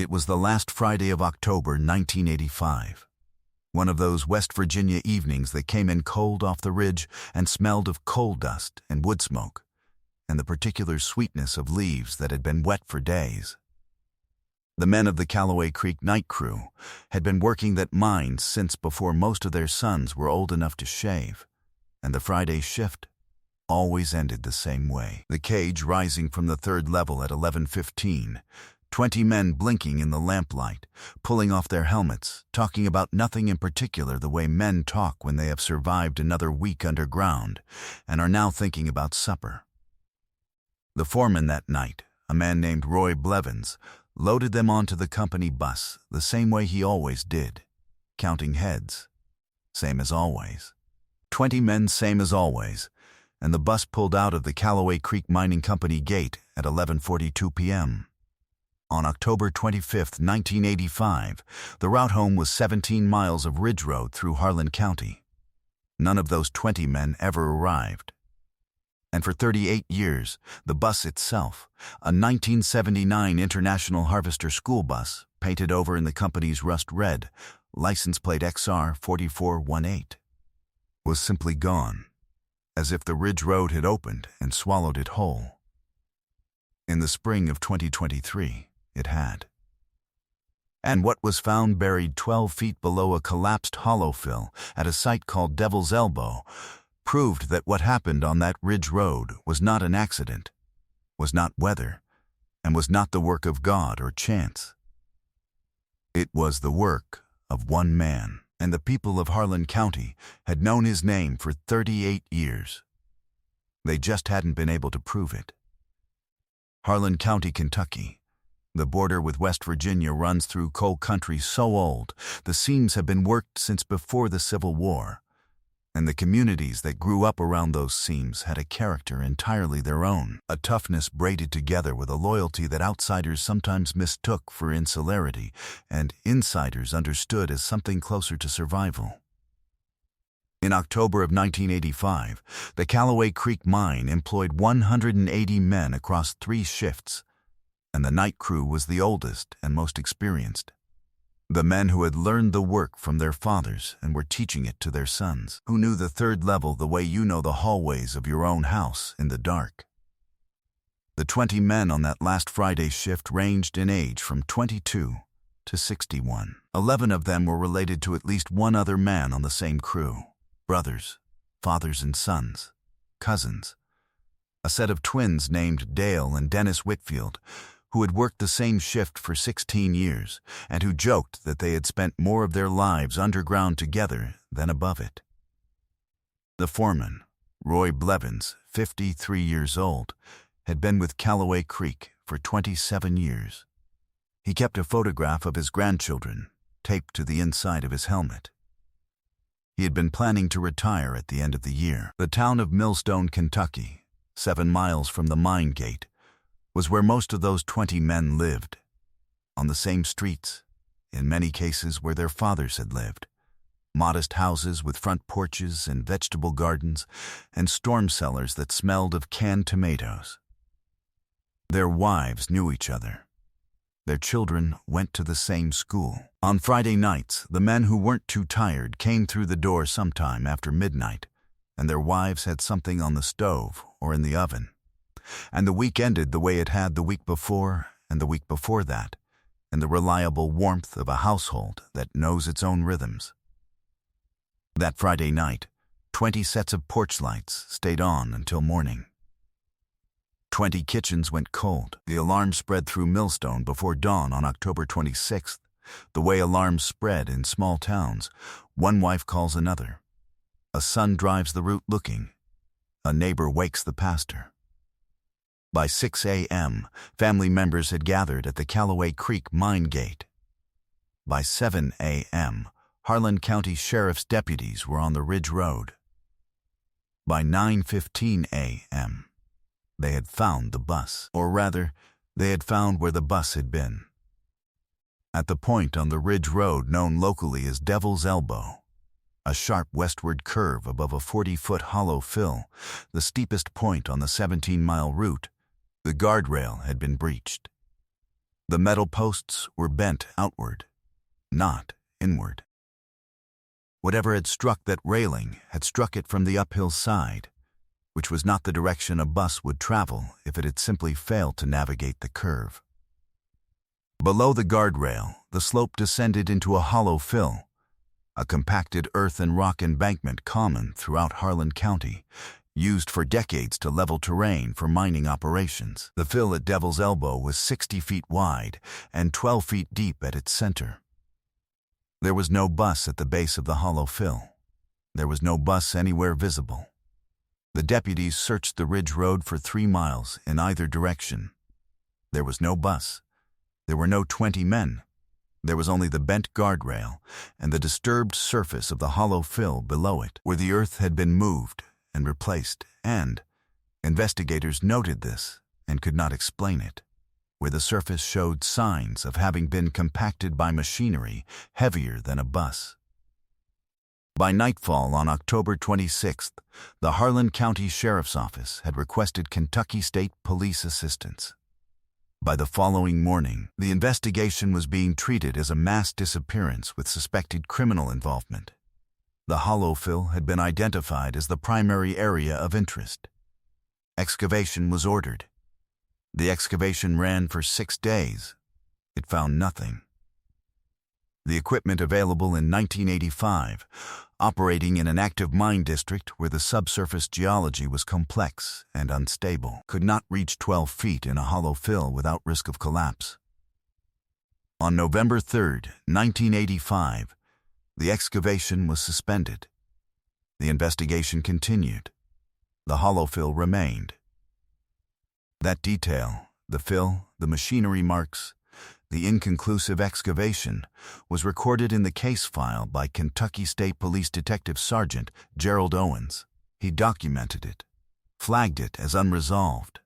It was the last Friday of October 1985. One of those West Virginia evenings that came in cold off the ridge and smelled of coal dust and wood smoke, and the particular sweetness of leaves that had been wet for days. The men of the Callaway Creek night crew had been working that mine since before most of their sons were old enough to shave, and the Friday shift always ended the same way. The cage rising from the third level at 11:15, 20 men blinking in the lamplight, pulling off their helmets, talking about nothing in particular the way men talk when they have survived another week underground and are now thinking about supper. The foreman that night, a man named Roy Blevins, loaded them onto the company bus the same way he always did, counting heads. Same as always. 20 men, same as always, and the bus pulled out of the Callaway Creek Mining Company gate at 11:42 p.m. On October 25, 1985, the route home was 17 miles of ridge road through Harlan County. None of those 20 men ever arrived. And for 38 years, the bus itself, a 1979 International Harvester school bus, painted over in the company's rust red, license plate XR 4418, was simply gone, as if the ridge road had opened and swallowed it whole. In the spring of 2023, it had. And what was found buried 12 feet below a collapsed hollow fill at a site called Devil's Elbow proved that what happened on that ridge road was not an accident, was not weather, and was not the work of God or chance. It was the work of one man, and the people of Harlan County had known his name for 38 years. They just hadn't been able to prove it. Harlan County, Kentucky. The border with West Virginia runs through coal country so old, the seams have been worked since before the Civil War, and the communities that grew up around those seams had a character entirely their own, a toughness braided together with a loyalty that outsiders sometimes mistook for insularity and insiders understood as something closer to survival. In October of 1985, the Callaway Creek Mine employed 180 men across 3 shifts, and the night crew was the oldest and most experienced. The men who had learned the work from their fathers and were teaching it to their sons, who knew the third level the way you know the hallways of your own house in the dark. The 20 men on that last Friday shift ranged in age from 22 to 61. 11 of them were related to at least one other man on the same crew. Brothers, fathers and sons, cousins. A set of twins named Dale and Dennis Whitfield, who had worked the same shift for 16 years and who joked that they had spent more of their lives underground together than above it. The foreman, Roy Blevins, 53 years old, had been with Callaway Creek for 27 years. He kept a photograph of his grandchildren taped to the inside of his helmet. He had been planning to retire at the end of the year. The town of Millstone, Kentucky, 7 miles from the mine gate, was where most of those 20 men lived, on the same streets, in many cases where their fathers had lived, modest houses with front porches and vegetable gardens and storm cellars that smelled of canned tomatoes. Their wives knew each other. Their children went to the same school. On Friday nights, the men who weren't too tired came through the door sometime after midnight, and their wives had something on the stove or in the oven. And the week ended the way it had the week before and the week before that, in the reliable warmth of a household that knows its own rhythms. That Friday night, 20 sets of porch lights stayed on until morning. 20 kitchens went cold. The alarm spread through Millstone before dawn on October 26th, the way alarms spread in small towns. One wife calls another. A son drives the route looking. A neighbor wakes the pastor. By 6 a.m., family members had gathered at the Callaway Creek mine gate. By 7 a.m., Harlan County Sheriff's deputies were on the Ridge Road. By 9:15 a.m., they had found the bus, or rather, they had found where the bus had been. At the point on the Ridge Road known locally as Devil's Elbow, a sharp westward curve above a 40-foot hollow fill, the steepest point on the 17-mile route, the guardrail had been breached. The metal posts were bent outward, not inward. Whatever had struck that railing had struck it from the uphill side, which was not the direction a bus would travel if it had simply failed to navigate the curve. Below the guardrail, the slope descended into a hollow fill, a compacted earth and rock embankment common throughout Harlan County, used for decades to level terrain for mining operations. The fill at Devil's Elbow was 60 feet wide and 12 feet deep at its center. There was no bus at the base of the hollow fill. There was no bus anywhere visible. The deputies searched the ridge road for 3 miles in either direction. There was no bus. There were no 20 men. There was only the bent guardrail and the disturbed surface of the hollow fill below it, where the earth had been moved and replaced, and investigators noted this and could not explain it, where the surface showed signs of having been compacted by machinery heavier than a bus. By nightfall on October 26th, the Harlan County Sheriff's Office had requested Kentucky State Police assistance. By the following morning, the investigation was being treated as a mass disappearance with suspected criminal involvement. The hollow fill had been identified as the primary area of interest. Excavation was ordered. The excavation ran for 6 days. It found nothing. The equipment available in 1985, operating in an active mine district where the subsurface geology was complex and unstable, could not reach 12 feet in a hollow fill without risk of collapse. On November 3, 1985, the excavation was suspended. The investigation continued. The hollow fill remained. That detail, the fill, the machinery marks, the inconclusive excavation, was recorded in the case file by Kentucky State Police Detective Sergeant Gerald Owens. He documented it, flagged it as unresolved,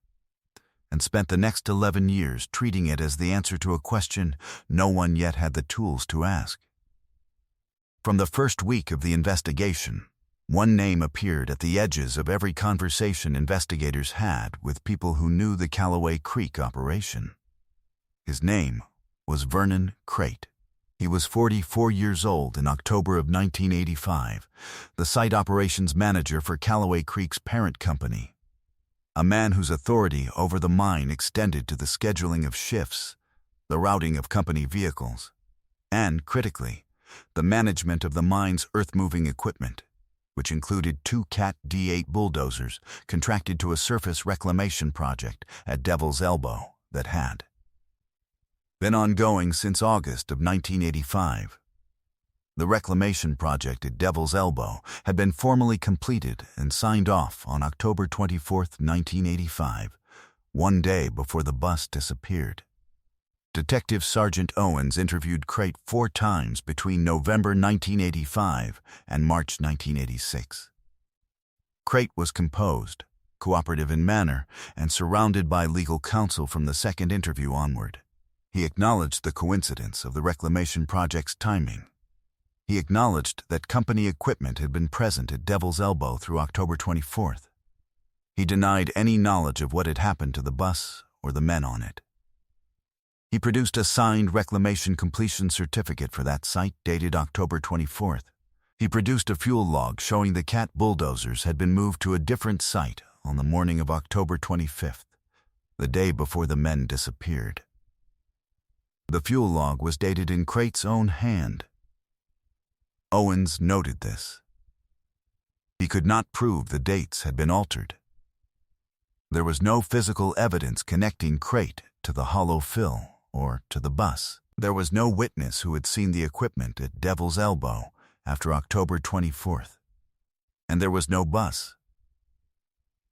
and spent the next 11 years treating it as the answer to a question no one yet had the tools to ask. From the first week of the investigation, one name appeared at the edges of every conversation investigators had with people who knew the Callaway Creek operation. His name was Vernon Crate. He was 44 years old in October of 1985, the site operations manager for Callaway Creek's parent company, a man whose authority over the mine extended to the scheduling of shifts, the routing of company vehicles, and, critically, the management of the mine's earth-moving equipment, which included 2 Cat D8 bulldozers contracted to a surface reclamation project at Devil's Elbow that had been ongoing since August of 1985. The reclamation project at Devil's Elbow had been formally completed and signed off on October 24, 1985, one day before the bus disappeared. Detective Sergeant Owens interviewed Crate 4 times between November 1985 and March 1986. Crate was composed, cooperative in manner, and surrounded by legal counsel from the second interview onward. He acknowledged the coincidence of the reclamation project's timing. He acknowledged that company equipment had been present at Devil's Elbow through October 24th. He denied any knowledge of what had happened to the bus or the men on it. He produced a signed reclamation completion certificate for that site dated October 24th. He produced a fuel log showing the Cat bulldozers had been moved to a different site on the morning of October 25th, the day before the men disappeared. The fuel log was dated in Crate's own hand. Owens noted this. He could not prove the dates had been altered. There was no physical evidence connecting Crate to the hollow fill or to the bus. There was no witness who had seen the equipment at Devil's Elbow after October 24th. And there was no bus.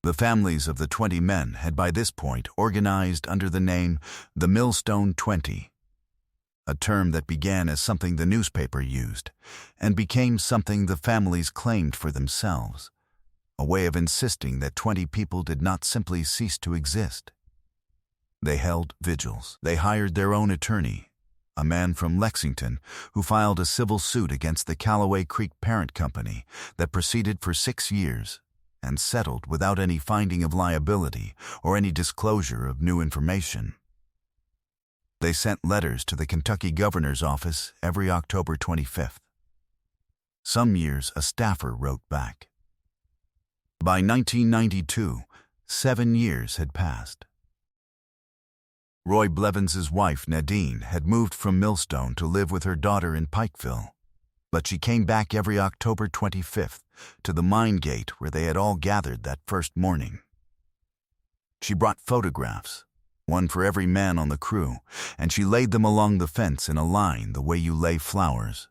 The families of the 20 men had by this point organized under the name the Millstone 20, a term that began as something the newspaper used and became something the families claimed for themselves, a way of insisting that 20 people did not simply cease to exist. They held vigils. They hired their own attorney, a man from Lexington who filed a civil suit against the Callaway Creek parent company that proceeded for 6 years and settled without any finding of liability or any disclosure of new information. They sent letters to the Kentucky governor's office every October 25th. Some years, a staffer wrote back. By 1992, 7 years had passed. Roy Blevins's wife, Nadine, had moved from Millstone to live with her daughter in Pikeville, but she came back every October 25th to the mine gate where they had all gathered that first morning. She brought photographs, one for every man on the crew, and she laid them along the fence in a line the way you lay flowers.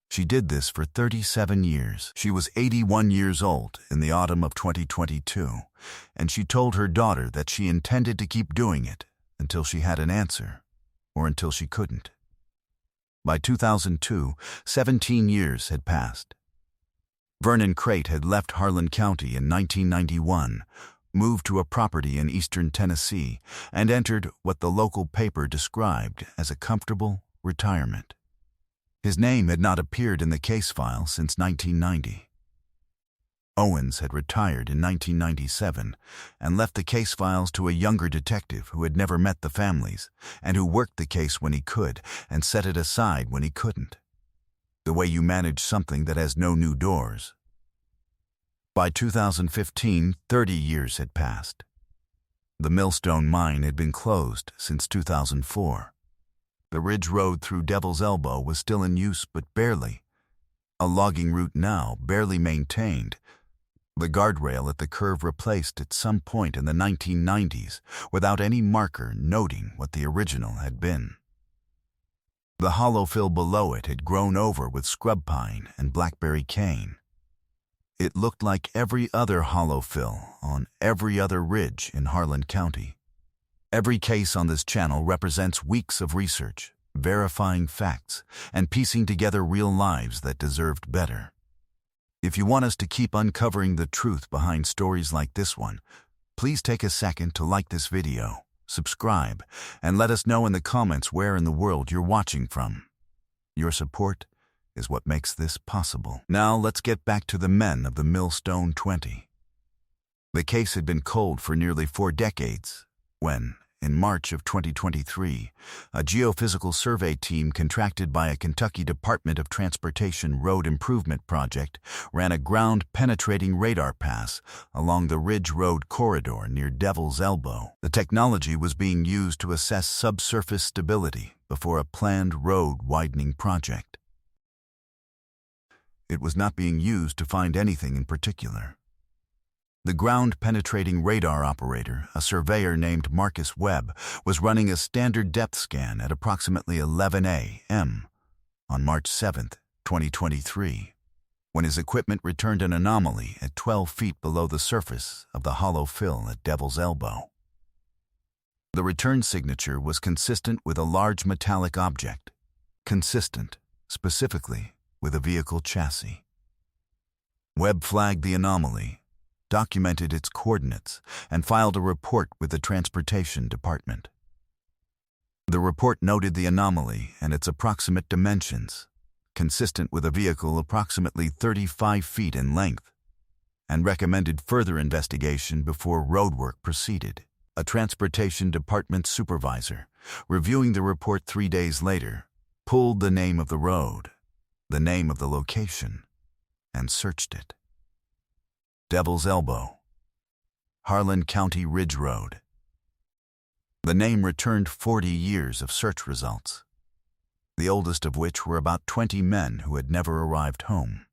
She did this for 37 years. She was 81 years old in the autumn of 2022, and she told her daughter that she intended to keep doing it until she had an answer, or until she couldn't. By 2002, 17 years had passed. Vernon Crate had left Harlan County in 1991, moved to a property in eastern Tennessee, and entered what the local paper described as a comfortable retirement. His name had not appeared in the case file since 1990. Owens had retired in 1997 and left the case files to a younger detective who had never met the families and who worked the case when he could and set it aside when he couldn't. The way you manage something that has no new doors. By 2015, 30 years had passed. The Millstone mine had been closed since 2004. The ridge road through Devil's Elbow was still in use, but barely. A logging route now, barely maintained. The guardrail at the curve replaced at some point in the 1990s, without any marker noting what the original had been. The hollow fill below it had grown over with scrub pine and blackberry cane. It looked like every other hollow fill on every other ridge in Harlan County. Every case on this channel represents weeks of research, verifying facts, and piecing together real lives that deserved better. If you want us to keep uncovering the truth behind stories like this one, please take a second to like this video, subscribe, and let us know in the comments where in the world you're watching from. Your support is what makes this possible. Now let's get back to the men of the Millstone 20. The case had been cold for nearly 4 decades when, in March of 2023, a geophysical survey team contracted by a Kentucky Department of Transportation road improvement project ran a ground-penetrating radar pass along the Ridge Road corridor near Devil's Elbow. The technology was being used to assess subsurface stability before a planned road widening project. It was not being used to find anything in particular. The ground-penetrating radar operator, a surveyor named Marcus Webb, was running a standard depth scan at approximately 11 a.m. on March 7, 2023, when his equipment returned an anomaly at 12 feet below the surface of the hollow fill at Devil's Elbow. The return signature was consistent with a large metallic object, consistent, specifically, with a vehicle chassis. Webb flagged the anomaly, documented its coordinates, and filed a report with the Transportation Department. The report noted the anomaly and its approximate dimensions, consistent with a vehicle approximately 35 feet in length, and recommended further investigation before roadwork proceeded. A Transportation Department supervisor, reviewing the report 3 days later, pulled the name of the road, the name of the location, and searched it. Devil's Elbow, Harlan County Ridge Road. The name returned 40 years of search results, the oldest of which were about 20 men who had never arrived home.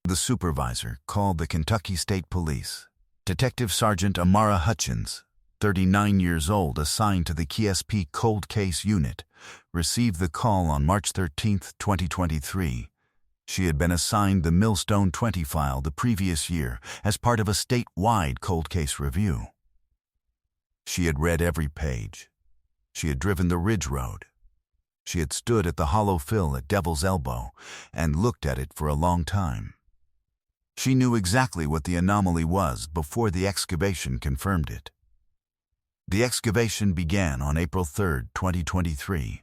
The supervisor called the Kentucky State Police. Detective Sergeant Amara Hutchins, 39 years old, assigned to the KSP Cold Case Unit, received the call on March 13, 2023. She had been assigned the Millstone 20 file the previous year as part of a statewide cold case review. She had read every page. She had driven the Ridge Road. She had stood at the hollow fill at Devil's Elbow and looked at it for a long time. She knew exactly what the anomaly was before the excavation confirmed it. The excavation began on April 3, 2023.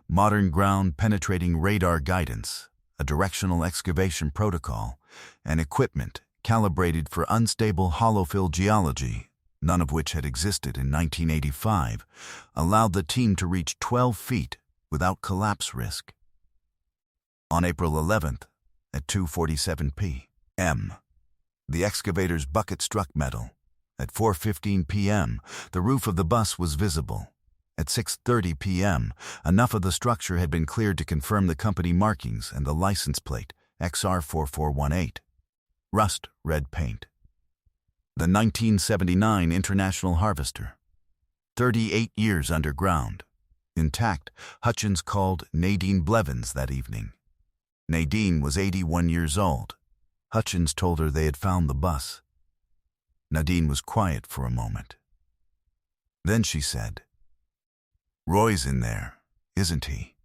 Modern ground-penetrating radar guidance, a directional excavation protocol, and equipment calibrated for unstable hollow fill geology none of which had existed in 1985, allowed the team to reach 12 feet without collapse risk. On April 11th, at 2:47 p.m., the excavator's bucket struck metal. At 4:15 p.m., the roof of the bus was visible. At 6:30 p.m., enough of the structure had been cleared to confirm the company markings and the license plate, XR4418. Rust red paint. The 1979 International Harvester. 38 years underground. Intact, Hutchins called Nadine Blevins that evening. Nadine was 81 years old. Hutchins told her they had found the bus. Nadine was quiet for a moment. Then she said, "Roy's in there, isn't he?"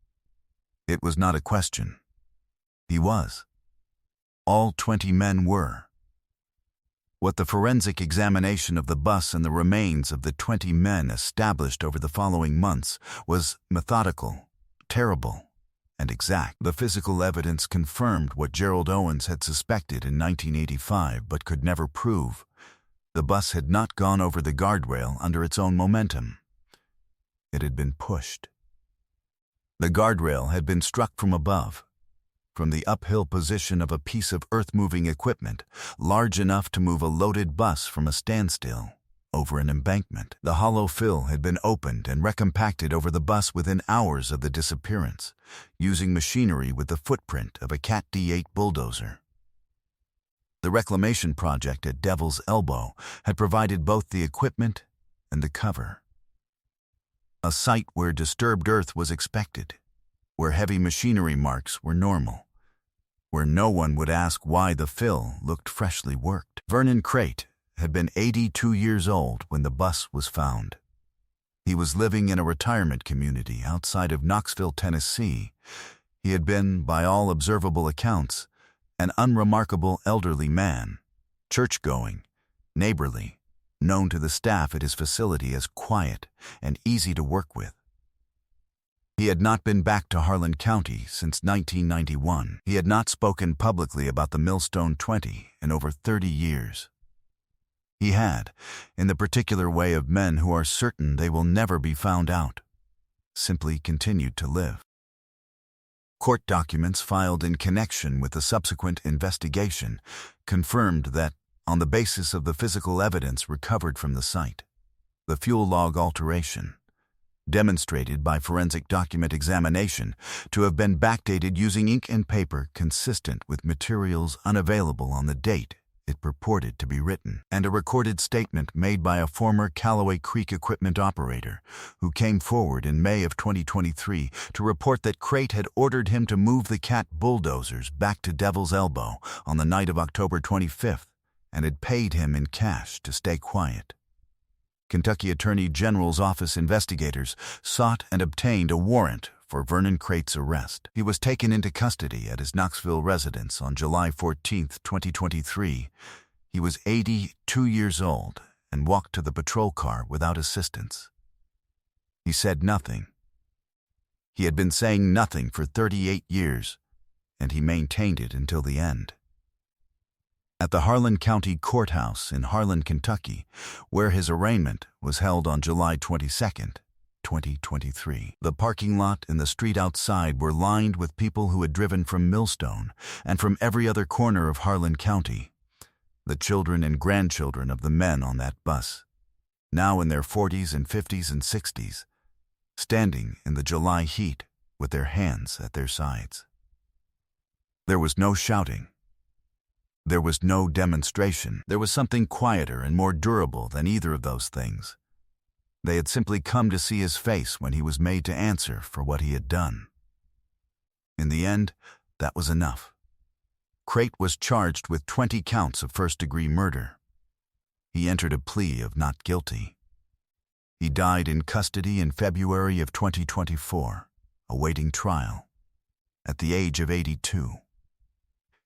It was not a question. He was. All 20 men were. What the forensic examination of the bus and the remains of the 20 men established over the following months was methodical, terrible, and exact. The physical evidence confirmed what Gerald Owens had suspected in 1985 but could never prove. The bus had not gone over the guardrail under its own momentum. It had been pushed. The guardrail had been struck from above, from the uphill position of a piece of earth-moving equipment large enough to move a loaded bus from a standstill over an embankment. The hollow fill had been opened and recompacted over the bus within hours of the disappearance, using machinery with the footprint of a Cat D8 bulldozer. The reclamation project at Devil's Elbow had provided both the equipment and the cover. A site where disturbed earth was expected, where heavy machinery marks were normal, where no one would ask why the fill looked freshly worked. Vernon Crate had been 82 years old when the bus was found. He was living in a retirement community outside of Knoxville, Tennessee. He had been, by all observable accounts, an unremarkable elderly man, church-going, neighborly, known to the staff at his facility as quiet and easy to work with. He had not been back to Harlan County since 1991. He had not spoken publicly about the Millstone 20 in over 30 years. He had, in the particular way of men who are certain they will never be found out, simply continued to live. Court documents filed in connection with the subsequent investigation confirmed that, on the basis of the physical evidence recovered from the site, the fuel log alteration, demonstrated by forensic document examination to have been backdated using ink and paper consistent with materials unavailable on the date it purported to be written, and a recorded statement made by a former Callaway Creek equipment operator who came forward in May of 2023 to report that Crate had ordered him to move the Cat bulldozers back to Devil's Elbow on the night of October 25th and had paid him in cash to stay quiet. Kentucky Attorney General's office investigators sought and obtained a warrant for Vernon Crate's arrest. He was taken into custody at his Knoxville residence on July 14, 2023. He was 82 years old and walked to the patrol car without assistance. He said nothing. He had been saying nothing for 38 years, and he maintained it until the end. At the Harlan County Courthouse in Harlan, Kentucky, where his arraignment was held on July 22, 2023. The parking lot and the street outside were lined with people who had driven from Millstone and from every other corner of Harlan County, the children and grandchildren of the men on that bus, now in their 40s and 50s and 60s, standing in the July heat with their hands at their sides. There was no shouting. There was no demonstration. There was something quieter and more durable than either of those things. They had simply come to see his face when he was made to answer for what he had done. In the end, that was enough. Crate was charged with 20 counts of first-degree murder. He entered a plea of not guilty. He died in custody in February of 2024, awaiting trial, at the age of 82.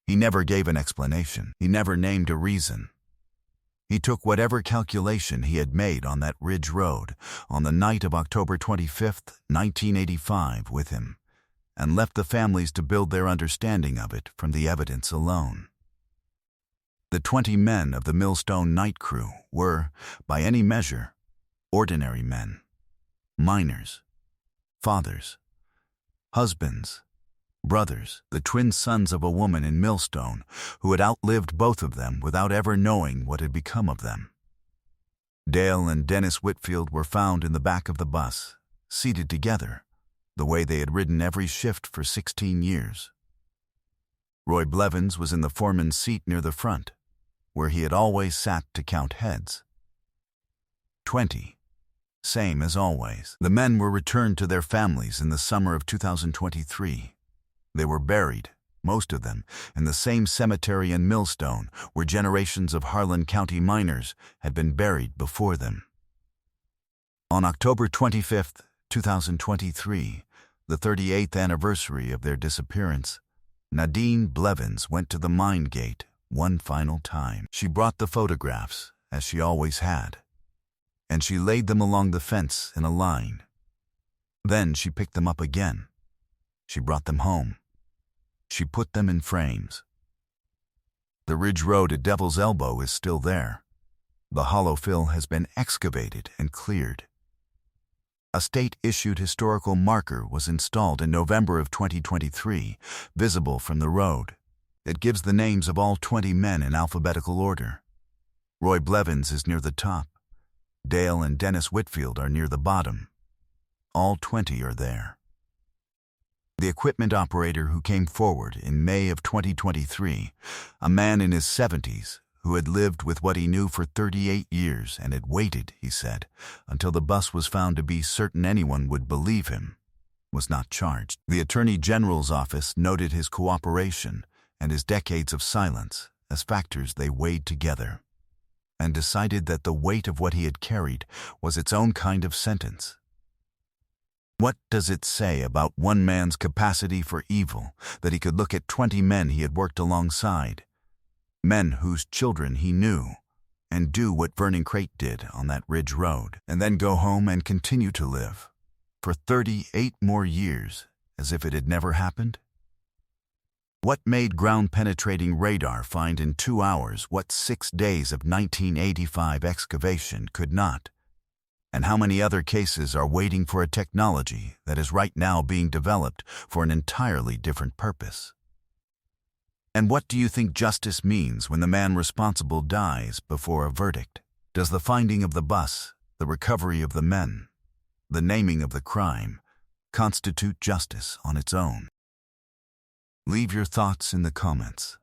He never gave an explanation. He never named a reason. He took whatever calculation he had made on that Ridge Road on the night of October 25, 1985 with him, and left the families to build their understanding of it from the evidence alone. The 20 men of the Millstone night crew were, by any measure, ordinary men, miners, fathers, husbands, brothers, the twin sons of a woman in Millstone who had outlived both of them without ever knowing what had become of them. Dale and Dennis Whitfield were found in the back of the bus, seated together, the way they had ridden every shift for 16 years. Roy Blevins was in the foreman's seat near the front, where he had always sat to count heads. 20. Same as always. The men were returned to their families in the summer of 2023. They were buried, most of them, in the same cemetery in Millstone where generations of Harlan County miners had been buried before them. On October 25, 2023, the 38th anniversary of their disappearance, Nadine Blevins went to the mine gate one final time. She brought the photographs, as she always had, and she laid them along the fence in a line. Then she picked them up again. She brought them home. She put them in frames. The ridge road at Devil's Elbow is still there. The hollow fill has been excavated and cleared. A state-issued historical marker was installed in November of 2023, visible from the road. It gives the names of all 20 men in alphabetical order. Roy Blevins is near the top. Dale and Dennis Whitfield are near the bottom. All 20 are there. The equipment operator who came forward in May of 2023, a man in his 70s who had lived with what he knew for 38 years and had waited, he said, until the bus was found to be certain anyone would believe him, was not charged. The Attorney General's office noted his cooperation and his decades of silence as factors they weighed together, and decided that the weight of what he had carried was its own kind of sentence. What does it say about one man's capacity for evil that he could look at 20 men he had worked alongside, men whose children he knew, and do what Vernon Crate did on that ridge road, and then go home and continue to live for 38 more years as if it had never happened? What made ground-penetrating radar find in 2 hours what 6 days of 1985 excavation could not? And how many other cases are waiting for a technology that is right now being developed for an entirely different purpose? And what do you think justice means when the man responsible dies before a verdict? Does the finding of the bus, the recovery of the men, the naming of the crime, constitute justice on its own? Leave your thoughts in the comments.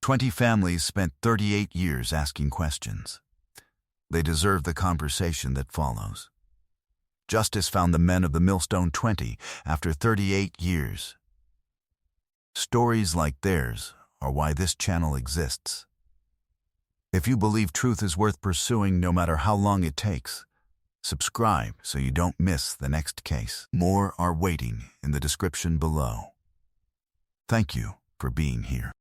20 families spent 38 years asking questions. They deserve the conversation that follows. Justice found the men of the Millstone 20 after 38 years. Stories like theirs are why this channel exists. If you believe truth is worth pursuing no matter how long it takes, subscribe so you don't miss the next case. More are waiting in the description below. Thank you for being here.